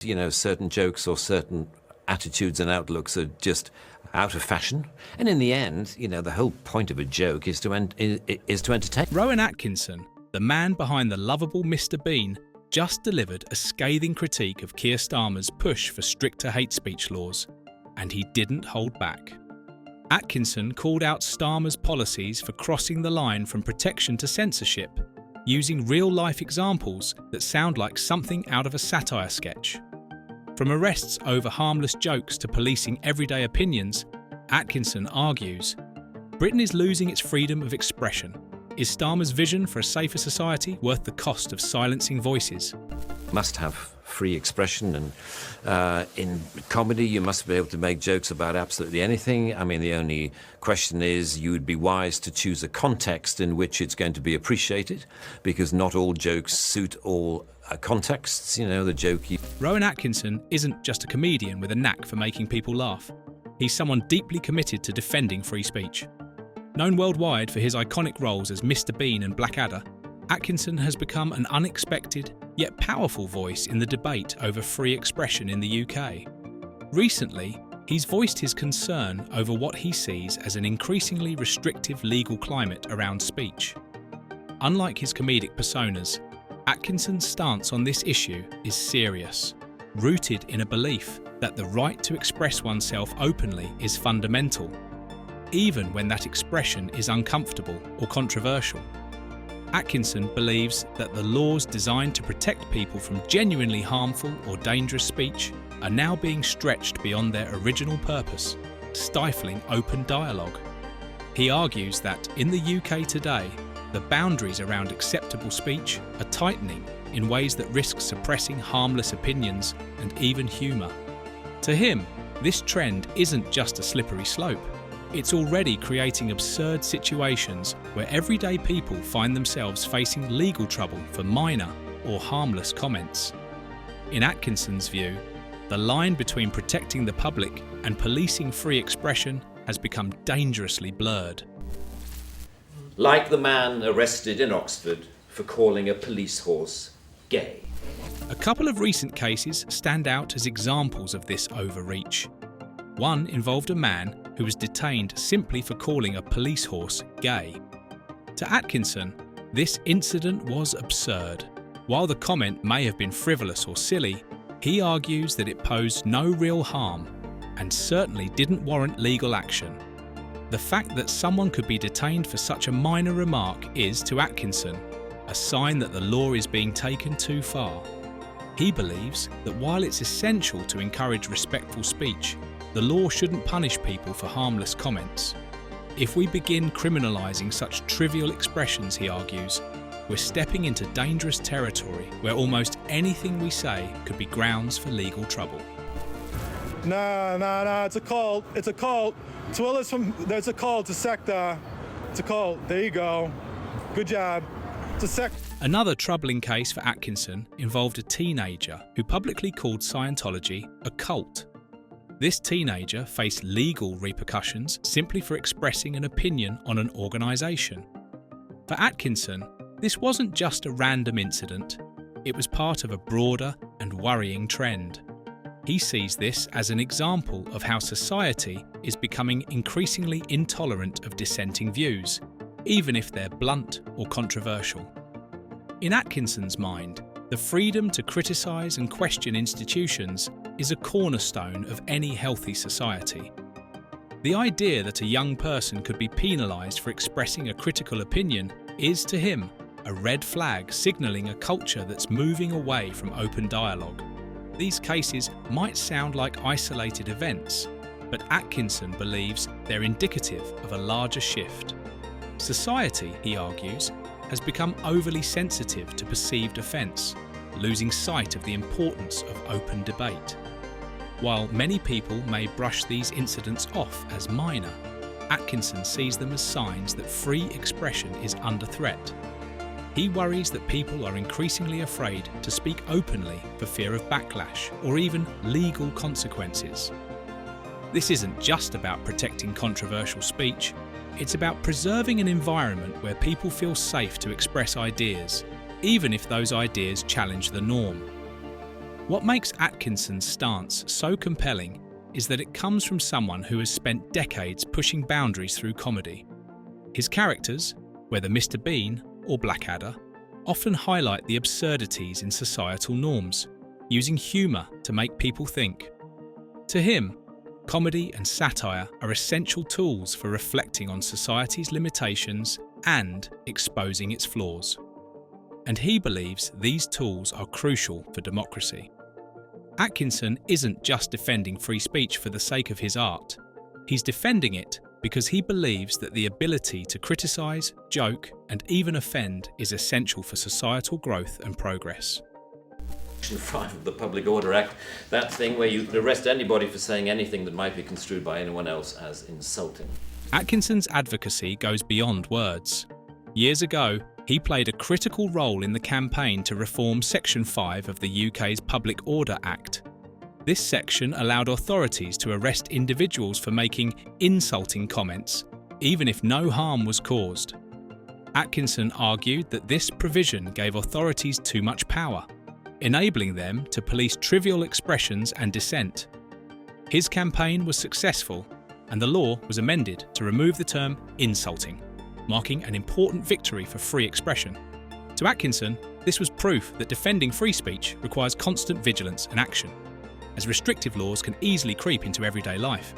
certain jokes or certain attitudes and outlooks are just out of fashion. And in the end, the whole point of a joke is to entertain. Rowan Atkinson, the man behind the lovable Mr. Bean, just delivered a scathing critique of Keir Starmer's push for stricter hate speech laws, and he didn't hold back. Atkinson called out Starmer's policies for crossing the line from protection to censorship, using real-life examples that sound like something out of a satire sketch. From arrests over harmless jokes to policing everyday opinions, Atkinson argues, Britain is losing its freedom of expression. Is Starmer's vision for a safer society worth the cost of silencing voices? Must have free expression, and in comedy you must be able to make jokes about absolutely anything. I mean, the only question is you would be wise to choose a context in which it's going to be appreciated, because not all jokes suit all contexts. The joke. Rowan Atkinson isn't just a comedian with a knack for making people laugh. He's someone deeply committed to defending free speech. Known worldwide for his iconic roles as Mr. Bean and Blackadder, Atkinson has become an unexpected yet powerful voice in the debate over free expression in the UK. Recently, he's voiced his concern over what he sees as an increasingly restrictive legal climate around speech. Unlike his comedic personas, Atkinson's stance on this issue is serious, rooted in a belief that the right to express oneself openly is fundamental, even when that expression is uncomfortable or controversial. Atkinson believes that the laws designed to protect people from genuinely harmful or dangerous speech are now being stretched beyond their original purpose, stifling open dialogue. He argues that in the UK today, the boundaries around acceptable speech are tightening in ways that risk suppressing harmless opinions and even humour. To him, this trend isn't just a slippery slope. It's already creating absurd situations where everyday people find themselves facing legal trouble for minor or harmless comments. In Atkinson's view, the line between protecting the public and policing free expression has become dangerously blurred. Like the man arrested in Oxford for calling a police horse gay. A couple of recent cases stand out as examples of this overreach. One involved a man who was detained simply for calling a police horse gay. To Atkinson, this incident was absurd. While the comment may have been frivolous or silly, he argues that it posed no real harm and certainly didn't warrant legal action. The fact that someone could be detained for such a minor remark is, to Atkinson, a sign that the law is being taken too far. He believes that while it's essential to encourage respectful speech, the law shouldn't punish people for harmless comments. If we begin criminalising such trivial expressions, he argues, we're stepping into dangerous territory where almost anything we say could be grounds for legal trouble. Nah, it's a cult. It's a cult. There's a cult, it's a sector. It's a cult. There you go. Good job. It's a sect. Another troubling case for Atkinson involved a teenager who publicly called Scientology a cult. This teenager faced legal repercussions simply for expressing an opinion on an organisation. For Atkinson, this wasn't just a random incident, it was part of a broader and worrying trend. He sees this as an example of how society is becoming increasingly intolerant of dissenting views, even if they're blunt or controversial. In Atkinson's mind, the freedom to criticise and question institutions is a cornerstone of any healthy society. The idea that a young person could be penalised for expressing a critical opinion is, to him, a red flag signalling a culture that's moving away from open dialogue. These cases might sound like isolated events, but Atkinson believes they're indicative of a larger shift. Society, he argues, has become overly sensitive to perceived offence, losing sight of the importance of open debate. While many people may brush these incidents off as minor, Atkinson sees them as signs that free expression is under threat. He worries that people are increasingly afraid to speak openly for fear of backlash or even legal consequences. This isn't just about protecting controversial speech, it's about preserving an environment where people feel safe to express ideas, even if those ideas challenge the norm. What makes Atkinson's stance so compelling is that it comes from someone who has spent decades pushing boundaries through comedy. His characters, whether Mr. Bean or Blackadder, often highlight the absurdities in societal norms, using humour to make people think. To him, comedy and satire are essential tools for reflecting on society's limitations and exposing its flaws. And he believes these tools are crucial for democracy. Atkinson isn't just defending free speech for the sake of his art. He's defending it because he believes that the ability to criticise, joke, and even offend is essential for societal growth and progress. Section 5 of the Public Order Act, that thing where you can arrest anybody for saying anything that might be construed by anyone else as insulting. Atkinson's advocacy goes beyond words. Years ago, he played a critical role in the campaign to reform Section 5 of the UK's Public Order Act. This section allowed authorities to arrest individuals for making insulting comments, even if no harm was caused. Atkinson argued that this provision gave authorities too much power, enabling them to police trivial expressions and dissent. His campaign was successful, and the law was amended to remove the term insulting, marking an important victory for free expression. To Atkinson, this was proof that defending free speech requires constant vigilance and action, as restrictive laws can easily creep into everyday life.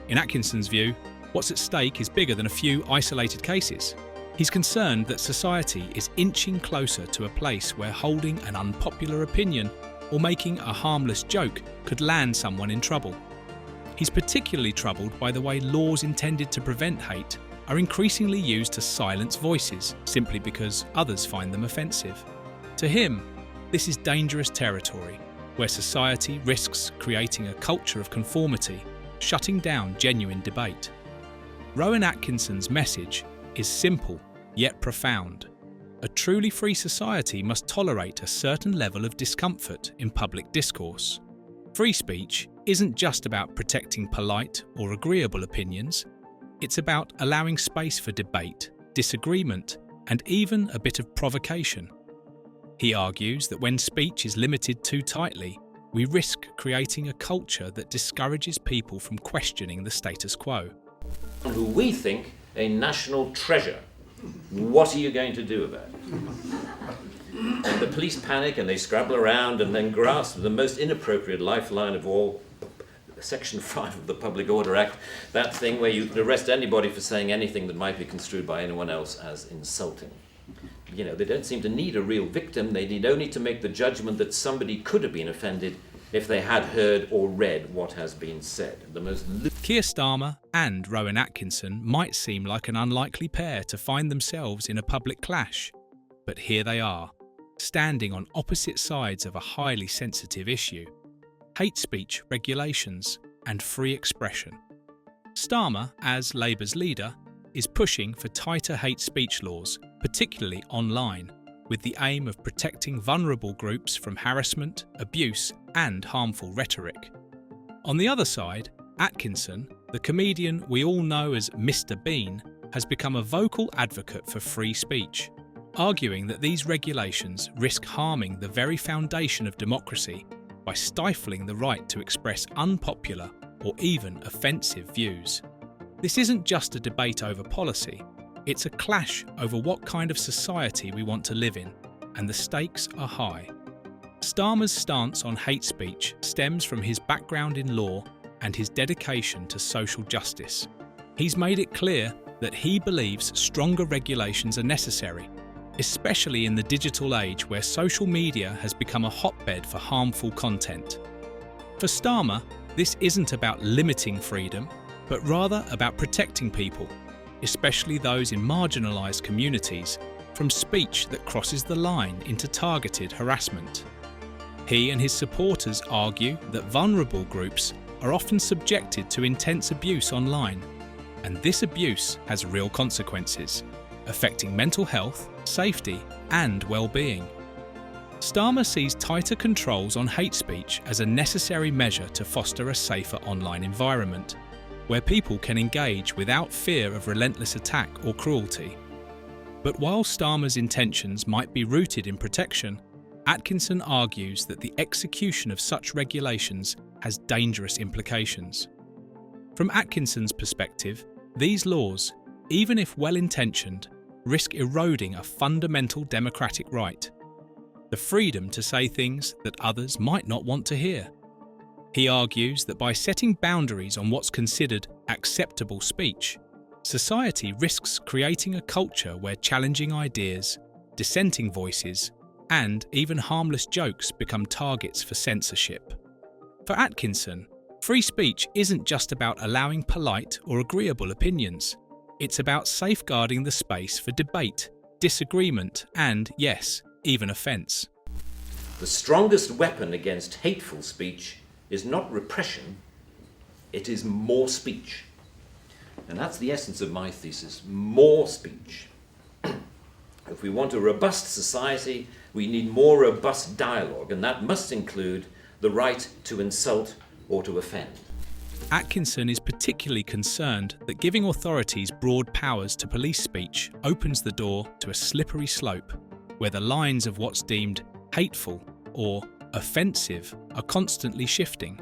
In Atkinson's view, what's at stake is bigger than a few isolated cases. He's concerned that society is inching closer to a place where holding an unpopular opinion or making a harmless joke could land someone in trouble. He's particularly troubled by the way laws intended to prevent hate are increasingly used to silence voices simply because others find them offensive. To him, this is dangerous territory where society risks creating a culture of conformity, shutting down genuine debate. Rowan Atkinson's message is simple yet profound. A truly free society must tolerate a certain level of discomfort in public discourse. Free speech isn't just about protecting polite or agreeable opinions. It's about allowing space for debate, disagreement, and even a bit of provocation. He argues that when speech is limited too tightly, we risk creating a culture that discourages people from questioning the status quo. Who we think a national treasure. What are you going to do about it? And the police panic and they scrabble around and then grasp the most inappropriate lifeline of all, Section 5 of the Public Order Act, that thing where you can arrest anybody for saying anything that might be construed by anyone else as insulting. You know, they don't seem to need a real victim. They need only to make the judgment that somebody could have been offended if they had heard or read what has been said. Keir Starmer and Rowan Atkinson might seem like an unlikely pair to find themselves in a public clash, but here they are, standing on opposite sides of a highly sensitive issue: hate speech regulations and free expression. Starmer, as Labour's leader, is pushing for tighter hate speech laws, particularly online, with the aim of protecting vulnerable groups from harassment, abuse, and harmful rhetoric. On the other side, Atkinson, the comedian we all know as Mr. Bean, has become a vocal advocate for free speech, arguing that these regulations risk harming the very foundation of democracy by stifling the right to express unpopular or even offensive views. This isn't just a debate over policy, it's a clash over what kind of society we want to live in, and the stakes are high. Starmer's stance on hate speech stems from his background in law and his dedication to social justice. He's made it clear that he believes stronger regulations are necessary, especially in the digital age where social media has become a hotbed for harmful content. For Starmer, this isn't about limiting freedom, but rather about protecting people, especially those in marginalised communities, from speech that crosses the line into targeted harassment. He and his supporters argue that vulnerable groups are often subjected to intense abuse online, and this abuse has real consequences, affecting mental health, safety, and well-being. Starmer sees tighter controls on hate speech as a necessary measure to foster a safer online environment, where people can engage without fear of relentless attack or cruelty. But while Starmer's intentions might be rooted in protection, Atkinson argues that the execution of such regulations has dangerous implications. From Atkinson's perspective, these laws, even if well-intentioned, risk eroding a fundamental democratic right: the freedom to say things that others might not want to hear. He argues that by setting boundaries on what's considered acceptable speech, society risks creating a culture where challenging ideas, dissenting voices, and even harmless jokes become targets for censorship. For Atkinson, free speech isn't just about allowing polite or agreeable opinions. It's about safeguarding the space for debate, disagreement, and, yes, even offence. The strongest weapon against hateful speech is not repression, it is more speech. And that's the essence of my thesis: more speech. If we want a robust society, we need more robust dialogue, and that must include the right to insult or to offend. Atkinson is particularly concerned that giving authorities broad powers to police speech opens the door to a slippery slope, where the lines of what's deemed hateful or offensive are constantly shifting.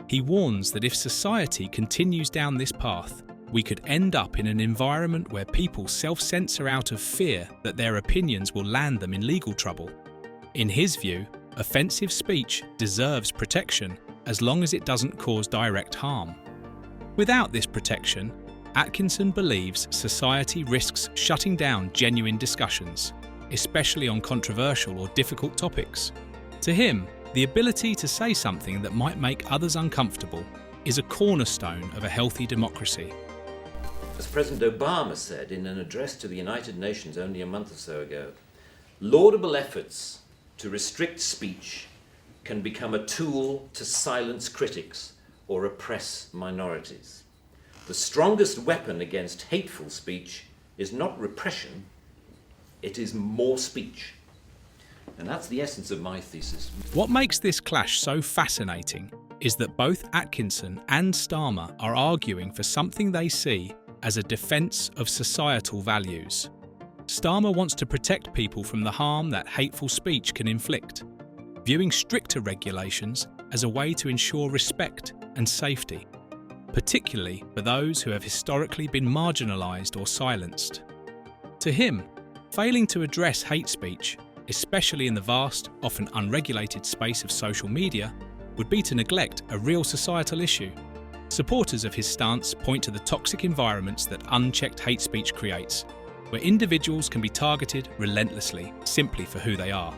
He warns that if society continues down this path, we could end up in an environment where people self-censor out of fear that their opinions will land them in legal trouble. In his view, offensive speech deserves protection as long as it doesn't cause direct harm. Without this protection, Atkinson believes society risks shutting down genuine discussions, especially on controversial or difficult topics. To him, the ability to say something that might make others uncomfortable is a cornerstone of a healthy democracy. As President Obama said in an address to the United Nations only a month or so ago, laudable efforts to restrict speech can become a tool to silence critics or oppress minorities. The strongest weapon against hateful speech is not repression, it is more speech. And that's the essence of my thesis. What makes this clash so fascinating is that both Atkinson and Starmer are arguing for something they see as a defence of societal values. Starmer wants to protect people from the harm that hateful speech can inflict, viewing stricter regulations as a way to ensure respect and safety, particularly for those who have historically been marginalised or silenced. To him, failing to address hate speech, especially in the vast, often unregulated space of social media, would be to neglect a real societal issue. Supporters of his stance point to the toxic environments that unchecked hate speech creates, where individuals can be targeted relentlessly simply for who they are.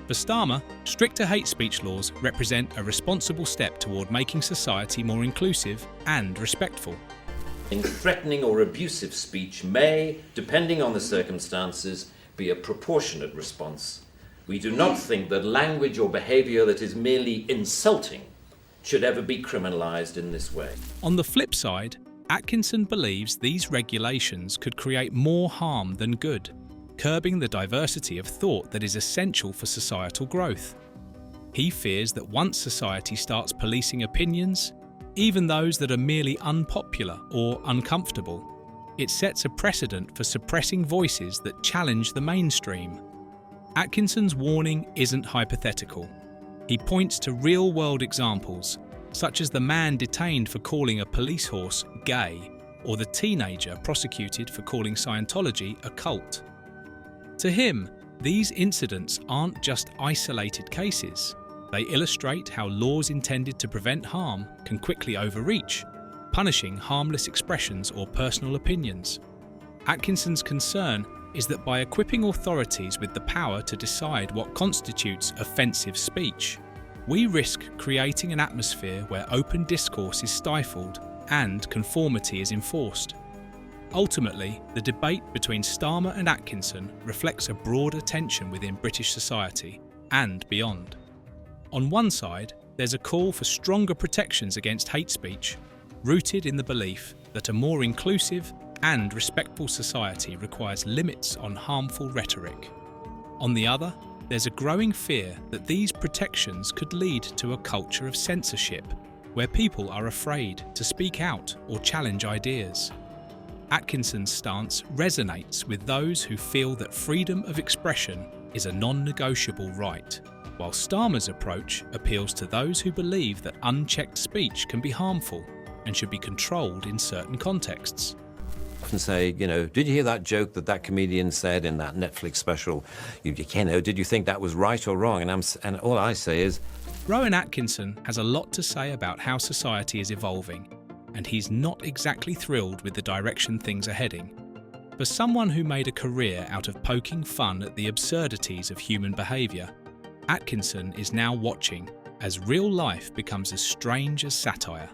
For Starmer, stricter hate speech laws represent a responsible step toward making society more inclusive and respectful. Threatening or abusive speech may, depending on the circumstances, be a proportionate response. We do not think that language or behaviour that is merely insulting should ever be criminalised in this way. On the flip side, Atkinson believes these regulations could create more harm than good, curbing the diversity of thought that is essential for societal growth. He fears that once society starts policing opinions, even those that are merely unpopular or uncomfortable, it sets a precedent for suppressing voices that challenge the mainstream. Atkinson's warning isn't hypothetical. He points to real-world examples, such as the man detained for calling a police horse gay, or the teenager prosecuted for calling Scientology a cult. To him, these incidents aren't just isolated cases. They illustrate how laws intended to prevent harm can quickly overreach, punishing harmless expressions or personal opinions. Atkinson's concern is that by equipping authorities with the power to decide what constitutes offensive speech, we risk creating an atmosphere where open discourse is stifled and conformity is enforced. Ultimately, the debate between Starmer and Atkinson reflects a broader tension within British society and beyond. On one side, there's a call for stronger protections against hate speech, rooted in the belief that a more inclusive and respectful society requires limits on harmful rhetoric. On the other, there's a growing fear that these protections could lead to a culture of censorship, where people are afraid to speak out or challenge ideas. Atkinson's stance resonates with those who feel that freedom of expression is a non-negotiable right, while Starmer's approach appeals to those who believe that unchecked speech can be harmful and should be controlled in certain contexts. And say, did you hear that joke that comedian said in that Netflix special? Did you think that was right or wrong? And all I say is, Rowan Atkinson has a lot to say about how society is evolving, and he's not exactly thrilled with the direction things are heading. For someone who made a career out of poking fun at the absurdities of human behaviour, Atkinson is now watching as real life becomes as strange as satire.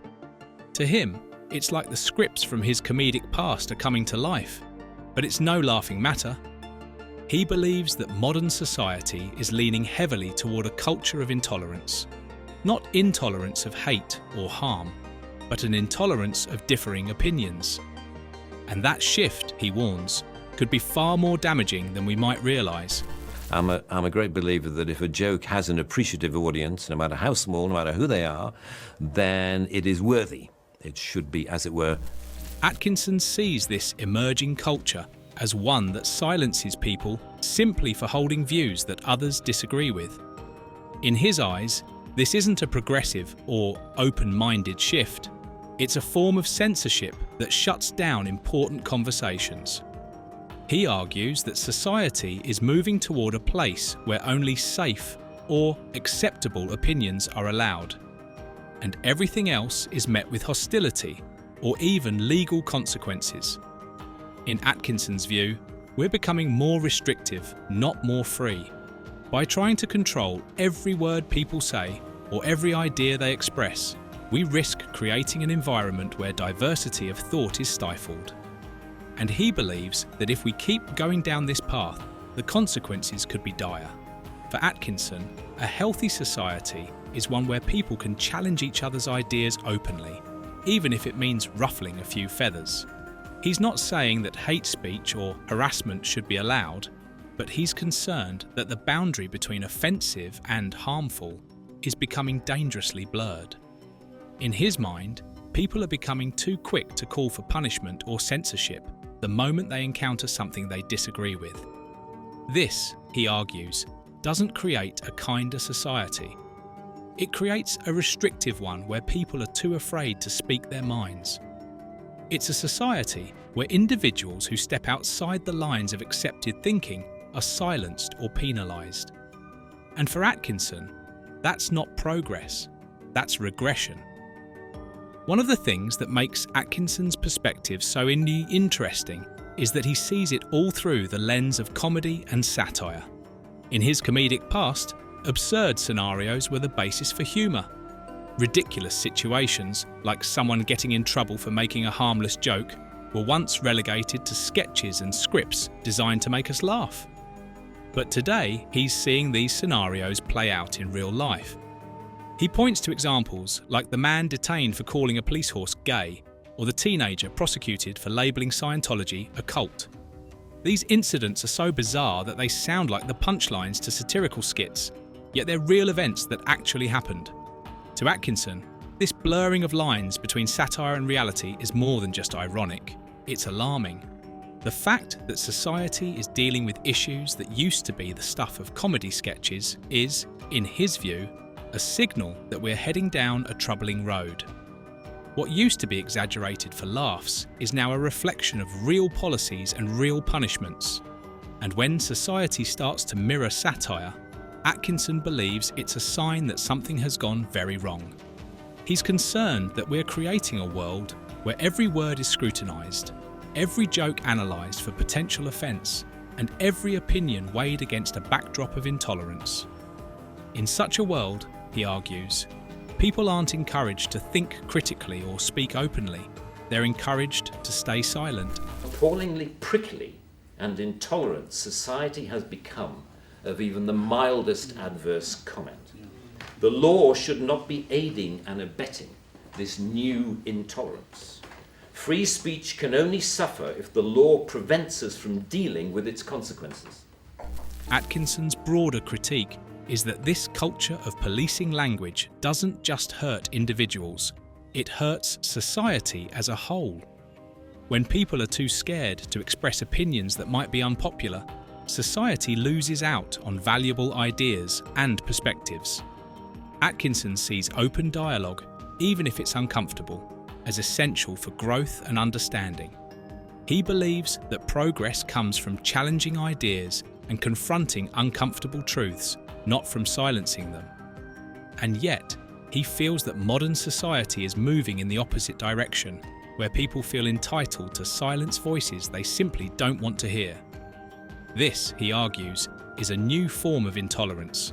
To him, it's like the scripts from his comedic past are coming to life, but it's no laughing matter. He believes that modern society is leaning heavily toward a culture of intolerance. Not intolerance of hate or harm, but an intolerance of differing opinions. And that shift, he warns, could be far more damaging than we might realise. I'm a great believer that if a joke has an appreciative audience, no matter how small, no matter who they are, then it is worthy. It should be, as it were. Atkinson sees this emerging culture as one that silences people simply for holding views that others disagree with. In his eyes, this isn't a progressive or open-minded shift. It's a form of censorship that shuts down important conversations. He argues that society is moving toward a place where only safe or acceptable opinions are allowed, and everything else is met with hostility or even legal consequences. In Atkinson's view, we're becoming more restrictive, not more free. By trying to control every word people say or every idea they express, we risk creating an environment where diversity of thought is stifled. And he believes that if we keep going down this path, the consequences could be dire. For Atkinson, a healthy society is one where people can challenge each other's ideas openly, even if it means ruffling a few feathers. He's not saying that hate speech or harassment should be allowed, but he's concerned that the boundary between offensive and harmful is becoming dangerously blurred. In his mind, people are becoming too quick to call for punishment or censorship the moment they encounter something they disagree with. This, he argues, doesn't create a kinder society. It creates a restrictive one where people are too afraid to speak their minds. It's a society where individuals who step outside the lines of accepted thinking are silenced or penalised. And for Atkinson, that's not progress, that's regression. One of the things that makes Atkinson's perspective so interesting is that he sees it all through the lens of comedy and satire. In his comedic past, absurd scenarios were the basis for humour. Ridiculous situations, like someone getting in trouble for making a harmless joke, were once relegated to sketches and scripts designed to make us laugh. But today, he's seeing these scenarios play out in real life. He points to examples like the man detained for calling a police horse gay, or the teenager prosecuted for labelling Scientology a cult. These incidents are so bizarre that they sound like the punchlines to satirical skits, yet they're real events that actually happened. To Atkinson, this blurring of lines between satire and reality is more than just ironic, it's alarming. The fact that society is dealing with issues that used to be the stuff of comedy sketches is, in his view, a signal that we're heading down a troubling road. What used to be exaggerated for laughs is now a reflection of real policies and real punishments. And when society starts to mirror satire, Atkinson believes it's a sign that something has gone very wrong. He's concerned that we're creating a world where every word is scrutinised, every joke analysed for potential offence, and every opinion weighed against a backdrop of intolerance. In such a world, he argues, people aren't encouraged to think critically or speak openly. They're encouraged to stay silent. Appallingly prickly and intolerant society has become of even the mildest adverse comment. The law should not be aiding and abetting this new intolerance. Free speech can only suffer if the law prevents us from dealing with its consequences. Atkinson's broader critique is that this culture of policing language doesn't just hurt individuals, it hurts society as a whole. When people are too scared to express opinions that might be unpopular, society loses out on valuable ideas and perspectives. Atkinson sees open dialogue, even if it's uncomfortable, as essential for growth and understanding. He believes that progress comes from challenging ideas and confronting uncomfortable truths, not from silencing them. And yet, he feels that modern society is moving in the opposite direction, where people feel entitled to silence voices they simply don't want to hear. This, he argues, is a new form of intolerance,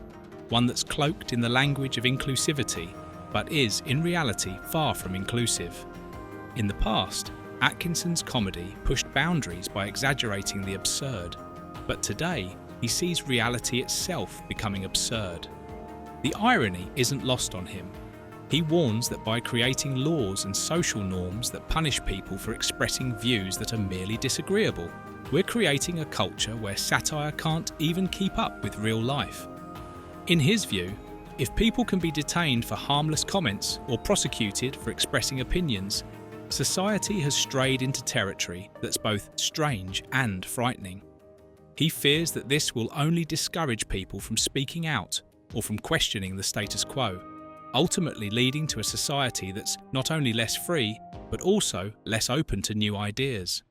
one that's cloaked in the language of inclusivity, but is, in reality, far from inclusive. In the past, Atkinson's comedy pushed boundaries by exaggerating the absurd, but today he sees reality itself becoming absurd. The irony isn't lost on him. He warns that by creating laws and social norms that punish people for expressing views that are merely disagreeable, we're creating a culture where satire can't even keep up with real life. In his view, if people can be detained for harmless comments or prosecuted for expressing opinions, society has strayed into territory that's both strange and frightening. He fears that this will only discourage people from speaking out or from questioning the status quo, ultimately leading to a society that's not only less free, but also less open to new ideas.